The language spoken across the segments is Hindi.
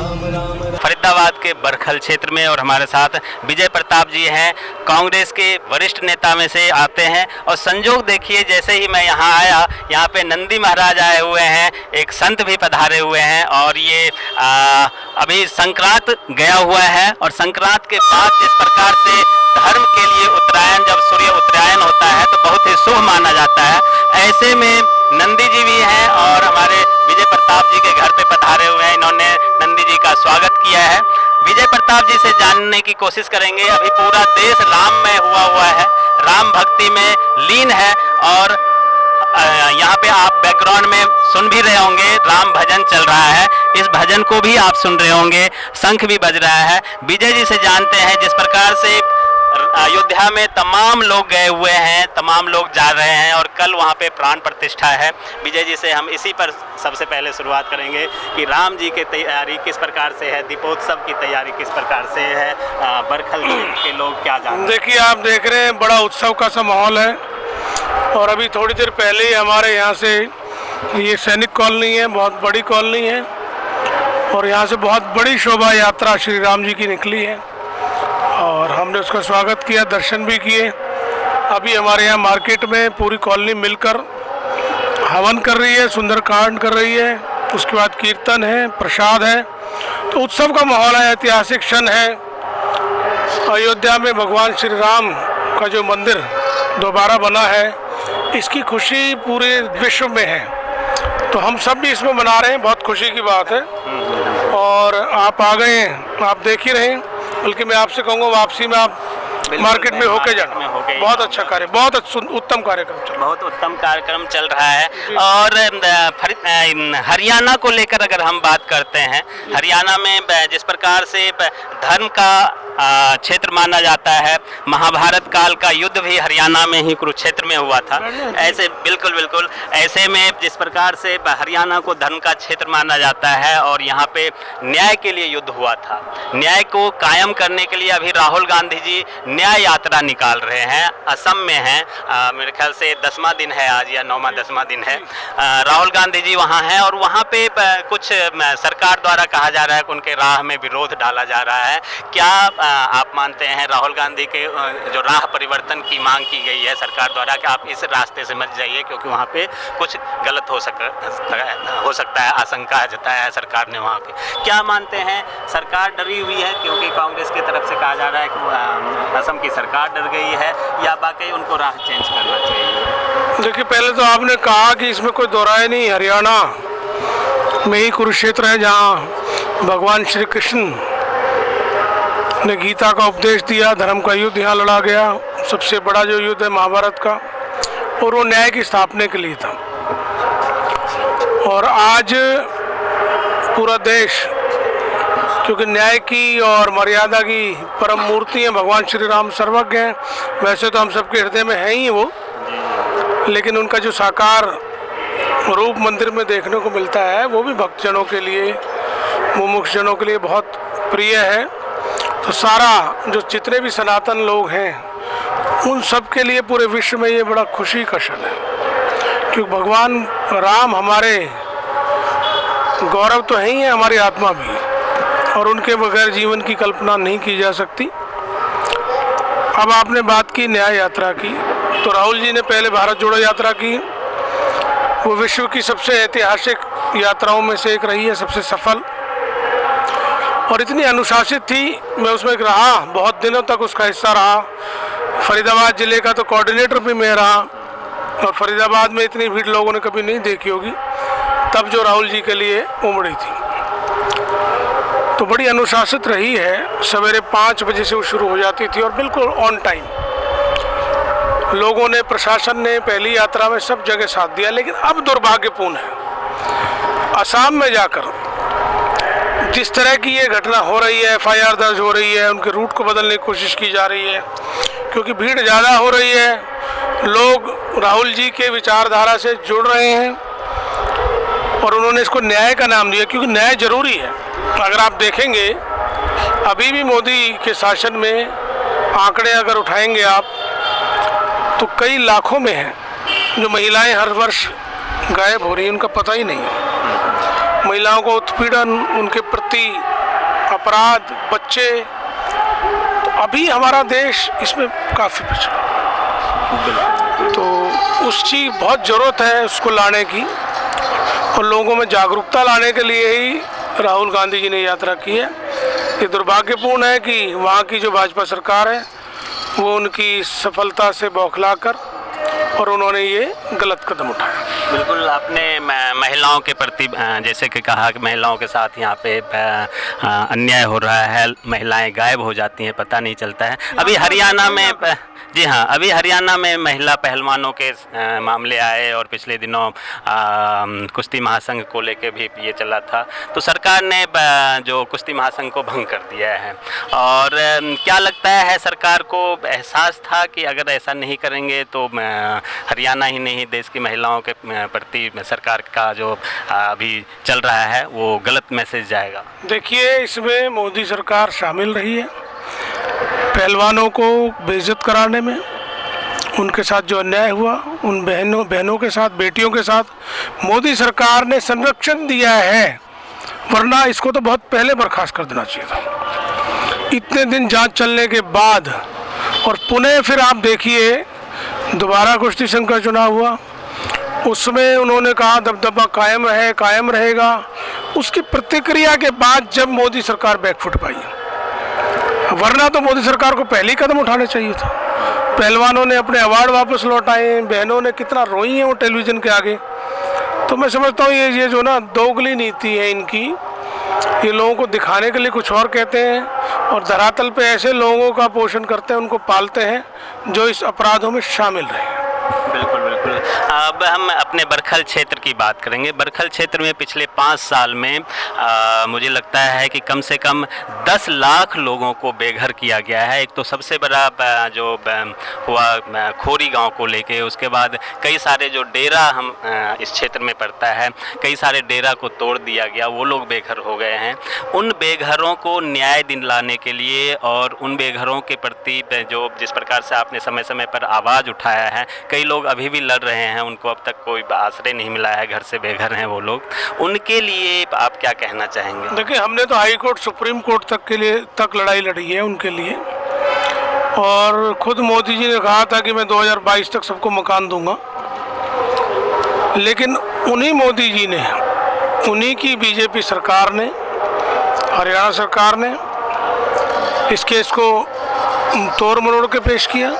फरीदाबाद के बरखल क्षेत्र में और हमारे साथ विजय प्रताप जी हैं, कांग्रेस के वरिष्ठ नेता में से आते हैं। और संजोग देखिए, जैसे ही मैं यहाँ आया, यहाँ पे नंदी महाराज आए हुए हैं, एक संत भी पधारे हुए हैं। और ये अभी संक्रांत गया हुआ है और संक्रांत के बाद जिस प्रकार से धर्म के लिए उत्तरायण, जब सूर्य उत्तरायण होता है तो बहुत ही शुभ माना जाता है। ऐसे में नंदी जी भी हैं और हमारे विजय प्रताप जी के घर पे पधारे हुए हैं। इन्होंने नंदी जी का स्वागत किया है। विजय प्रताप जी से जानने की कोशिश करेंगे। अभी पूरा देश राममय हुआ है, राम भक्ति में लीन है। और यहाँ पे आप बैकग्राउंड में सुन भी रहे होंगे, राम भजन चल रहा है। इस भजन को भी आप सुन रहे होंगे, शंख भी बज रहा है। विजय जी से जानते हैं, जिस प्रकार से अयोध्या में तमाम लोग गए हुए हैं, तमाम लोग जा रहे हैं और कल वहाँ पे प्राण प्रतिष्ठा है। विजय जी से हम इसी पर सबसे पहले शुरुआत करेंगे कि राम जी की तैयारी किस प्रकार से है, दीपोत्सव की तैयारी किस प्रकार से है, बरखल के लोग क्या जानते हैं। देखिए, आप देख रहे हैं बड़ा उत्सव का सा माहौल है। और अभी थोड़ी देर पहले ही हमारे यहाँ से ये सैनिक कॉलोनी है, बहुत बड़ी कॉलोनी है और यहाँ से बहुत बड़ी शोभा यात्रा श्री राम जी की निकली है और हमने उसका स्वागत किया, दर्शन भी किए। अभी हमारे यहाँ मार्केट में पूरी कॉलोनी मिलकर हवन कर रही है, सुंदरकांड कर रही है। उसके बाद कीर्तन है, प्रसाद है। तो उत्सव का माहौल है, ऐतिहासिक क्षण है। अयोध्या में भगवान श्री राम का जो मंदिर दोबारा बना है, इसकी खुशी पूरे विश्व में है। तो हम सब भी इसमें मना रहे हैं, बहुत खुशी की बात है। और आप आ गए हैं, आप देख ही रहे हैं। बल्कि मैं आपसे कहूँगा, वापसी में आप मार्केट में होके जाना। बहुत अच्छा कार्य, बहुत उत्तम कार्यक्रम चल, बहुत उत्तम कार्यक्रम चल रहा है। और हरियाणा को लेकर अगर हम बात करते हैं, हरियाणा में जिस प्रकार से धर्म का क्षेत्र माना जाता है, महाभारत काल का युद्ध भी हरियाणा में ही कुरुक्षेत्र में हुआ था। ऐसे बिल्कुल ऐसे में जिस प्रकार से हरियाणा को धर्म का क्षेत्र माना जाता है और यहाँ पे न्याय के लिए युद्ध हुआ था, न्याय को कायम करने के लिए अभी राहुल गांधी जी न्याय यात्रा निकाल रहे हैं। असम में हैं, मेरे ख्याल से 10वां दिन है आज, या 9वां 10वां दिन है। राहुल गांधी जी वहाँ हैं और वहाँ पे कुछ सरकार द्वारा कहा जा रहा है कि उनके राह में विरोध डाला जा रहा है। क्या आप मानते हैं राहुल गांधी के जो राह परिवर्तन की मांग की गई है सरकार द्वारा, कि आप इस रास्ते से मत जाइए क्योंकि वहाँ पे कुछ गलत हो सकता है, आशंका जताया है सरकार ने वहाँ पे। क्या मानते हैं, सरकार डरी हुई है क्योंकि कांग्रेस की तरफ से कहा जा रहा है कि असम की सरकार डर गई है, या वाकई उनको राह चेंज करना चाहिए? देखिए, पहले तो आपने कहा कि इसमें कोई दोहराए नहीं, हरियाणा में ही कुरुक्षेत्र है जहाँ भगवान श्री कृष्ण ने गीता का उपदेश दिया, धर्म का युद्ध यहाँ लड़ा गया, सबसे बड़ा जो युद्ध है महाभारत का, और वो न्याय की स्थापना के लिए था। और आज पूरा देश, क्योंकि न्याय की और मर्यादा की परम मूर्ति हैं, भगवान श्री राम सर्वज्ञ हैं। वैसे तो हम सबके हृदय में हैं ही वो, लेकिन उनका जो साकार रूप मंदिर में देखने को मिलता है, वो भी भक्तजनों के लिए, मुमुक्षजनों के लिए बहुत प्रिय है। तो सारा जो जितने भी सनातन लोग हैं, उन सब के लिए पूरे विश्व में ये बड़ा खुशी का क्षण है, क्योंकि भगवान राम हमारे गौरव तो है ही है, हमारी आत्मा भी, और उनके बगैर जीवन की कल्पना नहीं की जा सकती। अब आपने बात की न्याय यात्रा की, तो राहुल जी ने पहले भारत जोड़ो यात्रा की। वो विश्व की सबसे ऐतिहासिक यात्राओं में से एक रही है, सबसे सफल, और इतनी अनुशासित थी। मैं उसमें रहा, बहुत दिनों तक उसका हिस्सा रहा। फरीदाबाद ज़िले का तो कोऑर्डिनेटर भी मैं रहा, और फरीदाबाद में इतनी भीड़ लोगों ने कभी नहीं देखी होगी तब जो राहुल जी के लिए उमड़ी थी। तो बड़ी अनुशासित रही है। सवेरे 5 बजे से वो शुरू हो जाती थी और बिल्कुल ऑन टाइम। लोगों ने, प्रशासन ने पहली यात्रा में सब जगह साथ दिया। लेकिन अब दुर्भाग्यपूर्ण है, असम में जाकर जिस तरह की ये घटना हो रही है, FIR दर्ज हो रही है, उनके रूट को बदलने की कोशिश की जा रही है, क्योंकि भीड़ ज़्यादा हो रही है। लोग राहुल जी के विचारधारा से जुड़ रहे हैं और उन्होंने इसको न्याय का नाम दिया, क्योंकि न्याय जरूरी है। अगर आप देखेंगे, अभी भी मोदी के शासन में आंकड़े अगर उठाएंगे आप, तो कई लाखों में हैं जो महिलाएं हर वर्ष गायब हो रही हैं, उनका पता ही नहीं है। महिलाओं को उत्पीड़न, उनके प्रति अपराध, बच्चे, तो अभी हमारा देश इसमें काफ़ी पिछड़ा है। तो उस चीज़ बहुत ज़रूरत है उसको लाने की, और लोगों में जागरूकता लाने के लिए ही राहुल गांधी जी ने यात्रा की है। ये दुर्भाग्यपूर्ण है कि वहाँ की जो भाजपा सरकार है वो उनकी सफलता से बौखलाकर और उन्होंने ये गलत कदम उठाया। बिल्कुल, आपने महिलाओं के प्रति जैसे कि कहा कि महिलाओं के साथ यहाँ पे अन्याय हो रहा है, महिलाएं गायब हो जाती हैं, पता नहीं चलता है। अभी हरियाणा में, जी हाँ, अभी हरियाणा में महिला पहलवानों के मामले आए और पिछले दिनों कुश्ती महासंघ को लेके भी ये चला था, तो सरकार ने जो कुश्ती महासंघ को भंग कर दिया है। और क्या लगता है सरकार को एहसास था कि अगर ऐसा नहीं करेंगे तो हरियाणा ही नहीं देश की महिलाओं के प्रति सरकार का जो अभी चल रहा है वो गलत मैसेज जाएगा? देखिए, इसमें मोदी सरकार शामिल रही है पहलवानों को बेइज्जत कराने में। उनके साथ जो अन्याय हुआ, उन बहनों के साथ, बेटियों के साथ मोदी सरकार ने संरक्षण दिया है, वरना इसको तो बहुत पहले बर्खास्त कर देना चाहिए था। इतने दिन जांच चलने के बाद, और पुनः फिर आप देखिए दोबारा कुश्ती संघ का चुनाव हुआ, उसमें उन्होंने कहा दबदबा कायम है, कायम रहेगा। उसकी प्रतिक्रिया के बाद जब मोदी सरकार बैकफुट पाई, वरना तो मोदी सरकार को पहले ही कदम उठाने चाहिए था। पहलवानों ने अपने अवार्ड वापस लौटाए, बहनों ने कितना रोई हैं वो टेलीविज़न के आगे। तो मैं समझता हूँ ये जो ना दोगली नीति है इनकी, ये लोगों को दिखाने के लिए कुछ और कहते हैं और धरातल पे ऐसे लोगों का पोषण करते हैं, उनको पालते हैं जो इस अपराधों में शामिल रहे। बिल्कुल बिल्कुल। अब हम अपने बरखल क्षेत्र की बात करेंगे। बरखल क्षेत्र में पिछले 5 साल में मुझे लगता है कि कम से कम 10 लाख लोगों को बेघर किया गया है। एक तो सबसे बड़ा जो हुआ खोरी गांव को लेके, उसके बाद कई सारे जो डेरा हम इस क्षेत्र में पड़ता है, कई सारे डेरा को तोड़ दिया गया, वो लोग बेघर हो गए हैं। उन बेघरों को न्याय दिलाने के लिए और उन बेघरों के प्रति जो जिस प्रकार से आपने समय समय पर आवाज़ उठाया है, कई लोग अभी भी लड़ रहे हैं, उनको अब तक कोई आश्रय नहीं मिला है, घर से बेघर हैं वो लोग, उनके लिए आप क्या कहना चाहेंगे? देखिए, हमने तो हाई कोर्ट, सुप्रीम कोर्ट तक लड़ाई लड़ी है उनके लिए, और खुद मोदी जी ने कहा था कि मैं 2022 तक सबको मकान दूंगा। लेकिन उन्हीं मोदी जी ने, उन्हीं की बीजेपी सरकार ने, हरियाणा सरकार ने इस केस को तोड़ मरोड़ के पेश किया।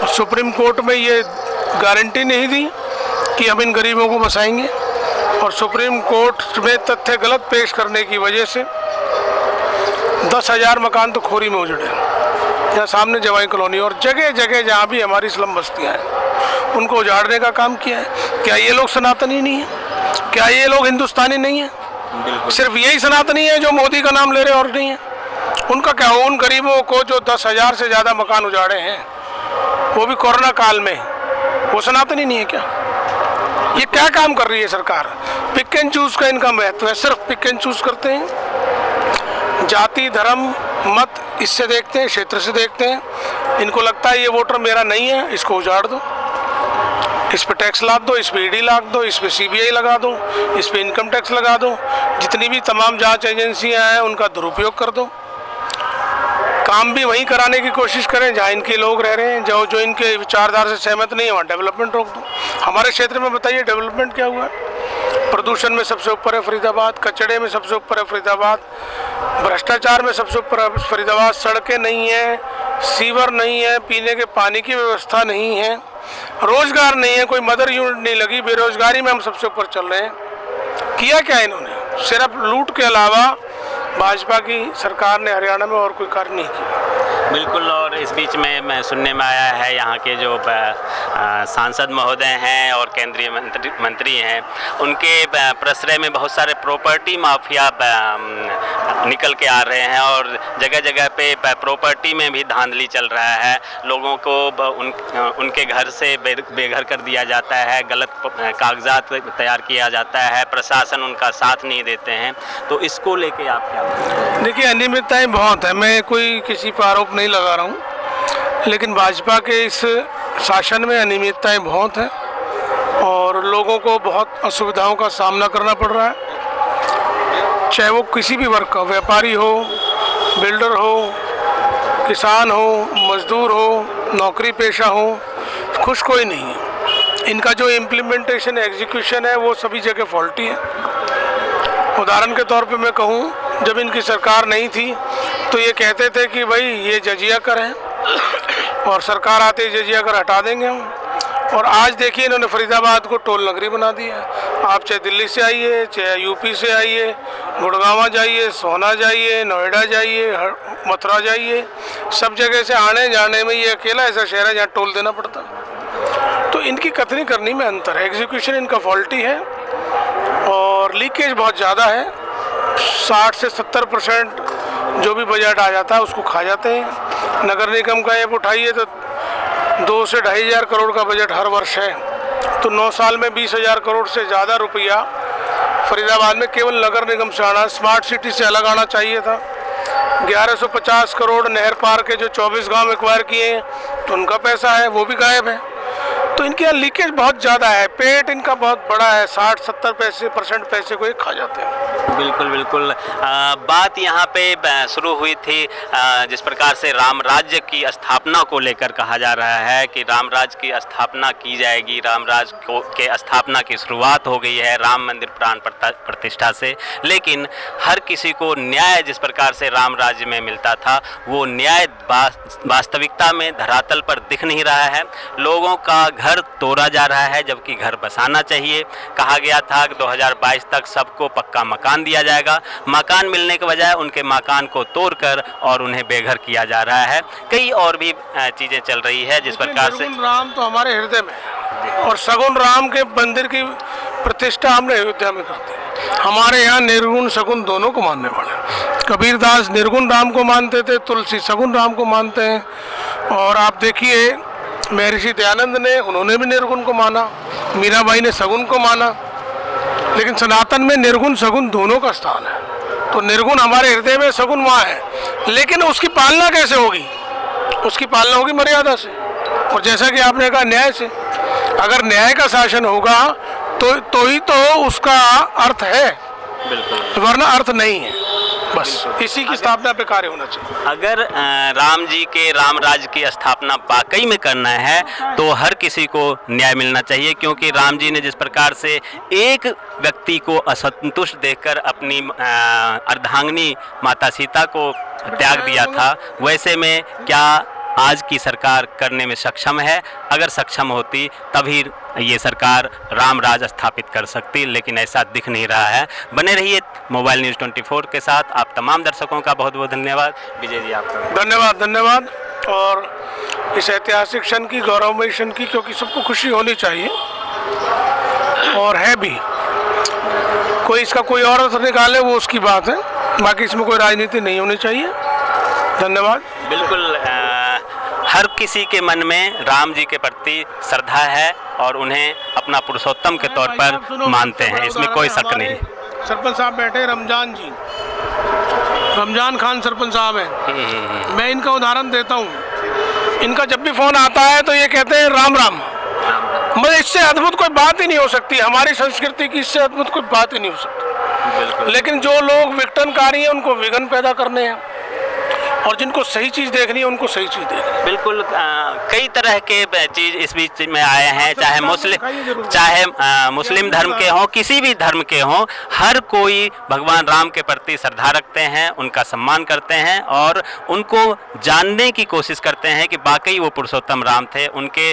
सुप्रीम कोर्ट में ये गारंटी नहीं दी कि हम इन गरीबों को बसाएंगे, और सुप्रीम कोर्ट में तथ्य गलत पेश करने की वजह से 10,000 मकान तो खोरी में उजड़े। यहाँ सामने जवाई कॉलोनी और जगह जगह जहाँ भी हमारी स्लम बस्तियाँ हैं, उनको उजाड़ने का काम किया है। क्या ये लोग सनातनी नहीं है? क्या ये लोग हिंदुस्तानी नहीं है? सिर्फ यही सनातनी है जो मोदी का नाम ले रहे और नहीं है? उनका क्या हो? उन गरीबों को जो 10,000 से ज़्यादा मकान उजाड़े हैं, वो भी कोरोना काल में, वो सनातनी नहीं है क्या? ये क्या काम कर रही है सरकार? पिक एंड चूज का इनका महत्व है, सिर्फ पिक एंड चूज करते हैं। जाति, धर्म, मत इससे देखते हैं, क्षेत्र से देखते हैं। इनको लगता है ये वोटर मेरा नहीं है, इसको उजाड़ दो, इस पे टैक्स लाद दो, इस पे ईडी लाद दो, इस पे सीबीआई लगा दो, इस पे इनकम टैक्स लगा दो, जितनी भी तमाम जांच एजेंसियां हैं उनका दुरुपयोग कर दो। काम भी वहीं कराने की कोशिश करें जहाँ इनके लोग रह रहे हैं, जो इनके विचारधारा से सहमत नहीं है, वहाँ डेवलपमेंट रोक दो। हमारे क्षेत्र में बताइए डेवलपमेंट क्या हुआ है? प्रदूषण में सबसे ऊपर है फरीदाबाद, कचड़े में सबसे ऊपर है फरीदाबाद, भ्रष्टाचार में सबसे ऊपर है फरीदाबाद। सड़कें नहीं है, सीवर नहीं है, पीने के पानी की व्यवस्था नहीं है, रोजगार नहीं है, कोई मदर यूनिट नहीं लगी, बेरोजगारी में हम सबसे ऊपर चल रहे हैं। किया क्या इन्होंने? सिर्फ लूट के अलावा भाजपा की सरकार ने हरियाणा में और कोई कार्य नहीं किया। बिल्कुल। और इस बीच में मैं सुनने में आया है यहाँ के जो सांसद महोदय हैं और केंद्रीय मंत्री हैं, उनके प्रश्रय में बहुत सारे प्रॉपर्टी माफिया निकल के आ रहे हैं और जगह जगह पे प्रॉपर्टी में भी धांधली चल रहा है। लोगों को उनके घर से बेघर कर दिया जाता है, गलत कागजात तैयार किया जाता है, प्रशासन उनका साथ नहीं देते हैं। तो इसको लेके आप क्या? देखिए, अनियमितताएं बहुत है, मैं कोई किसी पर आरोप नहीं लगा रहा हूँ, लेकिन भाजपा के इस शासन में अनियमितताएं बहुत हैं और लोगों को बहुत असुविधाओं का सामना करना पड़ रहा है, चाहे वो किसी भी वर्ग का, व्यापारी हो, बिल्डर हो, किसान हो, मजदूर हो, नौकरी पेशा हो, खुश कोई नहीं है। इनका जो इम्प्लीमेंटेशन एग्जीक्यूशन है वो सभी जगह फॉल्टी है। उदाहरण के तौर पे मैं कहूँ, जब इनकी सरकार नहीं थी तो ये कहते थे कि भाई ये जजिया कर है और सरकार आते ही जजिया कर हटा देंगे हम। और आज देखिए इन्होंने फरीदाबाद को टोल नगरी बना दिया है। आप चाहे दिल्ली से आइए, चाहे यूपी से आइए, गुड़गांव जाइए, सोना जाइए, नोएडा जाइए, मथुरा जाइए, सब जगह से आने जाने में ये अकेला ऐसा शहर है जहाँ टोल देना पड़ता। तो इनकी कथनी करनी में अंतर है। एग्जीक्यूशन इनका फॉल्टी है और लीकेज बहुत ज़्यादा है। 60 से 70% जो भी बजट आ जाता है उसको खा जाते हैं। नगर निगम का ऐप उठाइए तो 2 से 2,500 करोड़ का बजट हर वर्ष है, तो 9 साल में 20,000 करोड़ से ज़्यादा रुपया फरीदाबाद में केवल नगर निगम से आना। स्मार्ट सिटी से अलग आना चाहिए था। 1150 करोड़ नहर पार के जो 24 गांव एक्वायर किए हैं तो उनका पैसा है, वो भी गायब है। तो इनके यहाँ लीकेज बहुत ज़्यादा है। पेट इनका बहुत बड़ा है, 60-70% पैसे को ये खा जाते हैं। बिल्कुल बिल्कुल। बात यहाँ पे शुरू हुई थी जिस प्रकार से राम राज्य की स्थापना को लेकर कहा जा रहा है कि राम राज्य की स्थापना की जाएगी, राम राज्य के स्थापना की शुरुआत हो गई है राम मंदिर प्राण प्रतिष्ठा से। लेकिन हर किसी को न्याय जिस प्रकार से राम राज्य में मिलता था वो न्याय वास्तविकता में धरातल पर दिख नहीं रहा है। लोगों का घर तोड़ा जा रहा है जबकि घर बसाना चाहिए। कहा गया था कि 2022 तक सबको पक्का मकान दिया जाएगा। मकान मिलने के बजाय उनके मकान को तोड़कर और उन्हें बेघर किया जा रहा है। कई और भी चीज़ें चल रही है जिस प्रकार से। राम तो हमारे हृदय में है और सगुन राम के मंदिर की प्रतिष्ठा हमने अयोध्या में करते हैं। हमारे यहाँ निर्गुण सगुन दोनों को मानने वाले। कबीरदास निर्गुण राम को मानते थे, तुलसी सगुन राम को मानते हैं। और आप देखिए महर्षि दयानंद ने, उन्होंने भी निर्गुण को माना, मीराबाई ने सगुन को माना। लेकिन सनातन में निर्गुण सगुन दोनों का स्थान है। तो निर्गुण हमारे हृदय में, सगुन वहाँ है। लेकिन उसकी पालना कैसे होगी? उसकी पालना होगी मर्यादा से और जैसा कि आपने कहा न्याय से। अगर न्याय का शासन होगा तो ही तो उसका अर्थ है, वरना अर्थ नहीं है। बस इसी की स्थापना पे कार्य होना चाहिए। अगर राम जी के राम राज्य की स्थापना वाकई में करना है तो हर किसी को न्याय मिलना चाहिए, क्योंकि राम जी ने जिस प्रकार से एक व्यक्ति को असंतुष्ट देखकर अपनी अर्धांगिनी माता सीता को त्याग दिया था, वैसे में क्या आज की सरकार करने में सक्षम है? अगर सक्षम होती तभी ये सरकार राम राज स्थापित कर सकती, लेकिन ऐसा दिख नहीं रहा है। बने रहिए मोबाइल न्यूज़ 24 के साथ। आप तमाम दर्शकों का बहुत बहुत धन्यवाद। विजय जी आपका धन्यवाद। और इस ऐतिहासिक क्षण की, गौरवमयी क्षण की, क्योंकि सबको खुशी होनी चाहिए और है भी। कोई इसका कोई और अर्थ निकाले वो उसकी बात है, बाकी इसमें कोई राजनीति नहीं होनी चाहिए। धन्यवाद। बिल्कुल हर किसी के मन में राम जी के प्रति श्रद्धा है और उन्हें अपना पुरुषोत्तम के तौर पर मानते हैं, इसमें कोई शक नहीं। सरपंच साहब बैठे, रमजान जी, रमजान खान सरपंच साहब हैं। मैं इनका उदाहरण देता हूँ। इनका जब भी फोन आता है तो ये कहते हैं राम राम। मतलब इससे अद्भुत कोई बात ही नहीं हो सकती। हमारी संस्कृति की इससे अद्भुत कोई बात ही नहीं हो सकती। लेकिन जो लोग विघटनकारी हैं उनको विघ्न पैदा करने हैं और जिनको सही चीज़ देखनी है उनको सही चीज़ देखनी है। बिल्कुल कई तरह के चीज़ इस बीच में आए हैं, चाहे मुस्लिम धर्म के हों, किसी भी धर्म के हों, हर कोई भगवान राम के प्रति श्रद्धा रखते हैं, उनका सम्मान करते हैं और उनको जानने की कोशिश करते हैं कि वाकई वो पुरुषोत्तम राम थे। उनके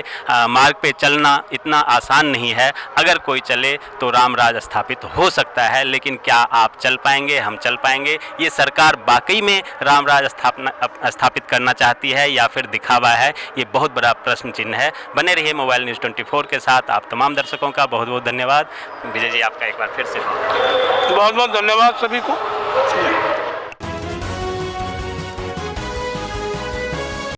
मार्ग पे चलना इतना आसान नहीं है। अगर कोई चले तो राम राज स्थापित हो सकता है, लेकिन क्या आप चल पाएंगे, हम चल पाएंगे? ये सरकार वाकई में राम राज स्थापित करना चाहती है या फिर दिखावा है? ये बहुत बड़ा प्रश्न चिन्ह है। बने रहिए मोबाइल न्यूज़ 24 के साथ। आप तमाम दर्शकों का बहुत बहुत धन्यवाद। विजय जी आपका एक बार फिर से बहुत बहुत धन्यवाद सभी को।